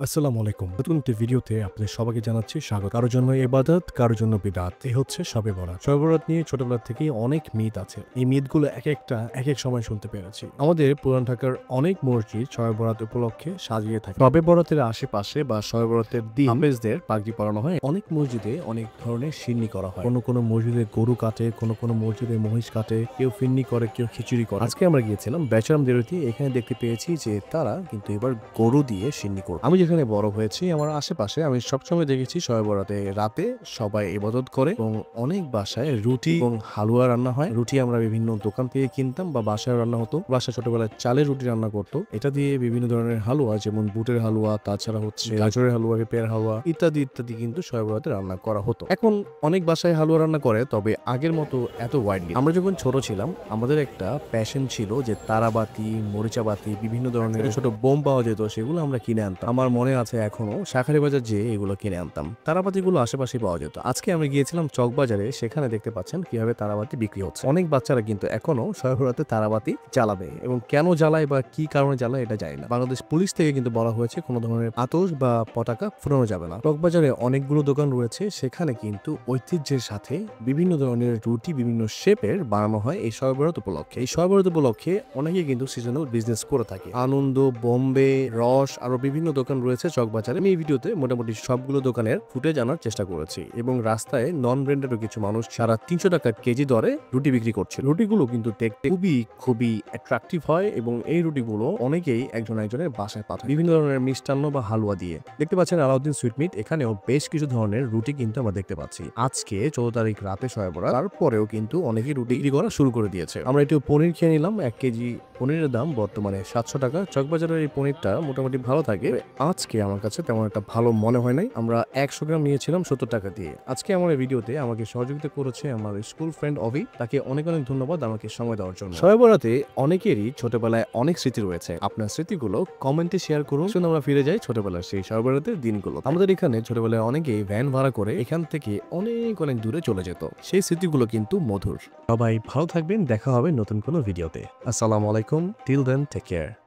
আসসালামু আলাইকুম। নতুন একটি ভিডিওতে আপনাদের সবাইকে জানাচ্ছি স্বাগত। কারো জন্য ইবাদত, কারো জন্য বিদআত। এই হচ্ছে শবে বরাত। শবে বরাত নিয়ে ছোটবেলা থেকেই অনেক মিথ আছে। এই মিথগুলো একেকটা একেক সময় শুনতে পেরেছি। আমাদের পুরান ঢাকার অনেক মসজিদ শবে বরাত উপলক্ষে সাজিয়ে থাকে। শবে বরাতের আশেপাশে বা শবে বরাতের দিন হাফেজদের পাগড়ি পরানো হয়। অনেক মসজিদে অনেক ধরনের সিন্নি করা হয়। কোনো মসজিদে গরু কাটে, কোনো মসজিদে মহিষ কাটে, কেউ ফিন্নি করে, কেউ খিচুড়ি করে। আজকে আমরা গিয়েছিলাম বেচারাম দেরতি। এখানে দেখতে পেয়েছি যে তারা কিন্তু এবার গরু দিয়ে সিন্নি করবে। আমি যেখানে বড় হয়েছি আমার আশেপাশে আমি সবসময় দেখেছি শবে বরাতে রাতে সবাই ইবাদত করে এবং অনেক বাসায় রুটি এবং হালুয়া রান্না হয়। রুটি আমরা বিভিন্ন দোকান থেকে কিনতাম বা বাসায় রান্না হতো। বাসায় ছোটবেলায় চালের রুটি রান্না করতো। এটা দিয়ে বিভিন্ন ধরনের হালুয়া যেমন বুটের হালুয়া, তাছাড়া হচ্ছে গাজরের হালুয়া, পেঁপের হালুয়া ইত্যাদি ইত্যাদি কিন্তু শবে বরাতে রান্না করা হতো। এখন অনেক বাসায় হালুয়া রান্না করে, তবে আগের মতো এত ওয়াইডলি। আমরা যখন ছোট ছিলাম আমাদের একটা প্যাশন ছিল যে তারাবাতি, মরিচাবাতি, বিভিন্ন ধরনের ছোট বোম পাওয়া যেত, সেগুলো আমরা কিনে আনতাম। আমার মনে আছে এখনো শাঁখারি বাজার যেয়ে এগুলো কিনে আনতাম। তারাবাতিগুলো আশেপাশে পাওয়া যেত। আজকে আমি গিয়েছিলাম চকবাজারে, সেখানে দেখতে পাচ্ছেন কিভাবে তারাবাতি বিক্রি হচ্ছে। অনেক বাচ্চারা কিন্তু এখনো শবে বরাতে তারাবাতি জ্বালাবে এবং কেন জ্বালায় বা কি কারণে জ্বালায় এটা জানি না। বাংলাদেশ পুলিশ থেকে কিন্তু বলা হয়েছে কোনো ধরনের আতশ বা পতাকা ফুরানো যাবে না। চকবাজারে অনেকগুলো দোকান রয়েছে, সেখানে কিন্তু ঐতিহ্যের সাথে বিভিন্ন ধরনের রুটি বিভিন্ন শেপের বানানো হয় এই শবে বরাত উপলক্ষে। এই শবে বরাত উপলক্ষে অনেকে কিন্তু সিজনাল বিজনেস করে থাকে। আনন্দ, বোম্বে, রস আরো বিভিন্ন দোকান রয়েছে চকবাজারে। আমি এই ভিডিওতে মোটামুটি সবগুলো দোকানের ফুটেজ আনার চেষ্টা করেছি এবং রাস্তায় নন ব্র্যান্ডেরও কিছু মানুষ সারা 300 টাকা কেজি দরে রুটি বিক্রি করছে। রুটিগুলো কিন্তু দেখতে খুবই অ্যাট্রাকটিভ হয় এবং এই রুটিগুলো অনেকেই একজনের বাসায় পাঠায় বিভিন্ন ধরনের মিষ্টান্ন বা হালুয়া দিয়ে। দেখতে পাচ্ছেন আলাউদ্দিন সুইটমিট, এখানেও বেশ কিছু ধরনের রুটি কিন্তু আমরা দেখতে পাচ্ছি। আজকে 14 তারিখ রাতে শবে বরাত, তারপরেও কিন্তু অনেকে রুটি বিক্রি করা শুরু করে দিয়েছে। আমরা একটু পনির খেয়ে নিলাম। 1 কেজি পনিরের দাম বর্তমানে 700 টাকা। চকবাজারের এই পনিরটা মোটামুটি ভালো থাকে। আজকে আমার কাছে তেমন একটা ভালো মনে হয় নাই। আমরা 100 গ্রাম নিয়েছিলাম 70 টাকা দিয়ে। আজকে আমার এই ভিডিওতে আমাকে সহযোগিতা করেছে আমার স্কুল ফ্রেন্ড অভি। তাকে অনেক ধন্যবাদ আমাকে সময় দেওয়ার জন্য। শবে বরাতে অনেকেরই ছোটবেলায় অনেক স্মৃতি রয়েছে। আপনার স্মৃতিগুলো কমেন্টে শেয়ার করুন। শুনে আমরা ফিরে যাই ছোটবেলার সেই শবে বরাতের দিনগুলো। আমাদের এখানে ছোটবেলায় অনেকেই ভ্যান ভাড়া করে এখান থেকে অনেক দূরে চলে যেত। সেই স্মৃতিগুলো কিন্তু মধুর। সবাই ভালো থাকবেন, দেখা হবে নতুন কোনো ভিডিওতে। আসসালামু আলাইকুম। Till then, take care.